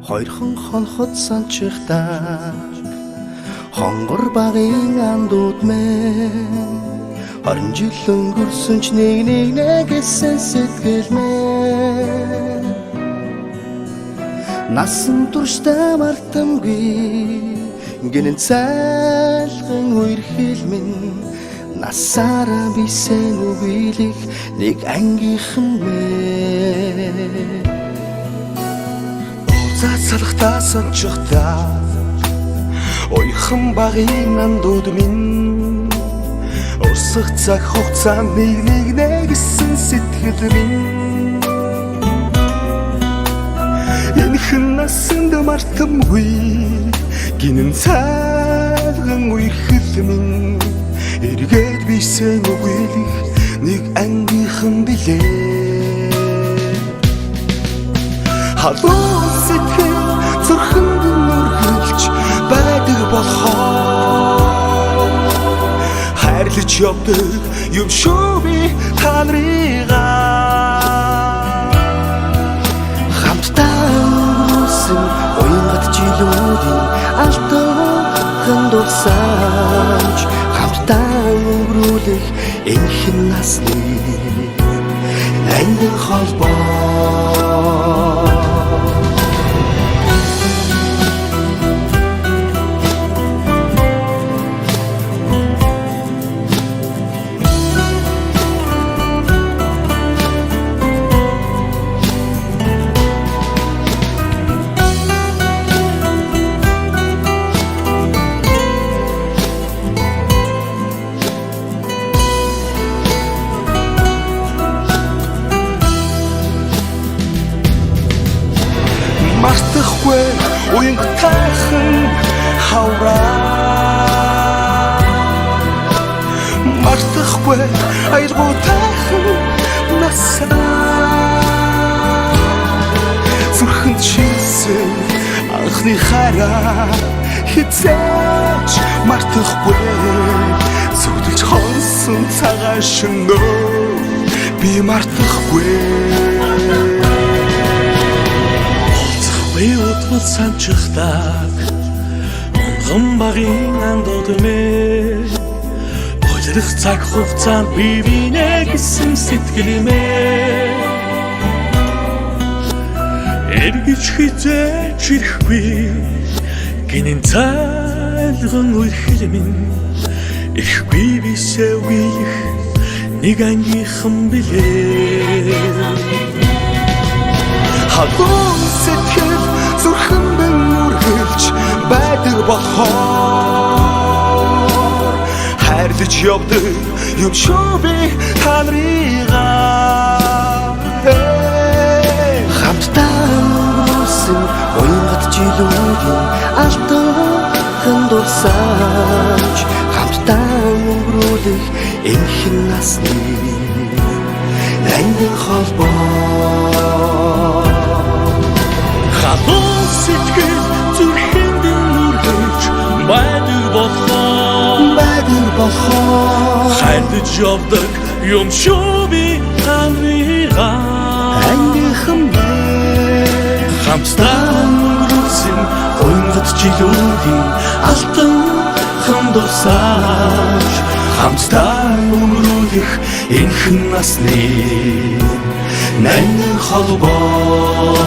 Хоёрхан хонхот санчихдаа хонгор багын андууд мэн 20 жил өнгөрсөн ч нэг гэсэн сэтгэл мэн насан туршдаа мартамгүй гинэн цайлган үер хэлмэн насаараа бисен үгийлэх нэг ангийнхан мэн цацалхтаа сончохтаа ойхон багын андууд минь урсах цаг хугацаанд нэг гэсэн сэтгэл минь энэхэн насанд мартамгүй гинэн цайлган үер хэлмэн эргээд бисен үгийлэх нэг ангийнхан билээ халуун сэтгэл зүрхэнд нүргэлж байдаг болохоор хайрлаж явдаг юм шүү би та нарыгаа хамтдаа өнгөрсөн уянгат жилүүдийн алтан дурсамж хамтдаа өнгөрүүлэх энэхэн насны ангин холбоо мартахгүй уянгатайхан хавраа мартахгүй айлгуутайхан насаа зүрхэнд шийсэн анхны хараа хизээч мартахгүй зүудэлж хонсон цагаан шөнөө би мартахгүй Уутгал санчихдаг онгон багын андууд мэ ойлох цаг хугацаанд би бинэ гэсэн сэтгэл мэ эргэж хизээч ирэхгүй гинэн цайлган үер хэлмэн ирэхгүй бисээ үгийлэх нэг ангийнхан билээ халуун сэтгэл зүрхэнд нүргэлж байдаг болохоор хайрлаж явдаг юм шүү би та нарыгаа хамтдаа өнгөрсөн уянгат жилүүдийн алтан дурсамж хамтдаа өнгөрүүлэх энэхэн насны ангин холбоо халуун сэтгэл зүрхэнд нүргэлж байдаг болохоор хайрлаж явдаг юм шүү би та нарыгаа ангийнхан мэн хамтдаа өнгөрсөн уянгат жилүүдийн алтан дурсамж хамтдаа өнгөрүүлэх энэхэн насны ангин холбоо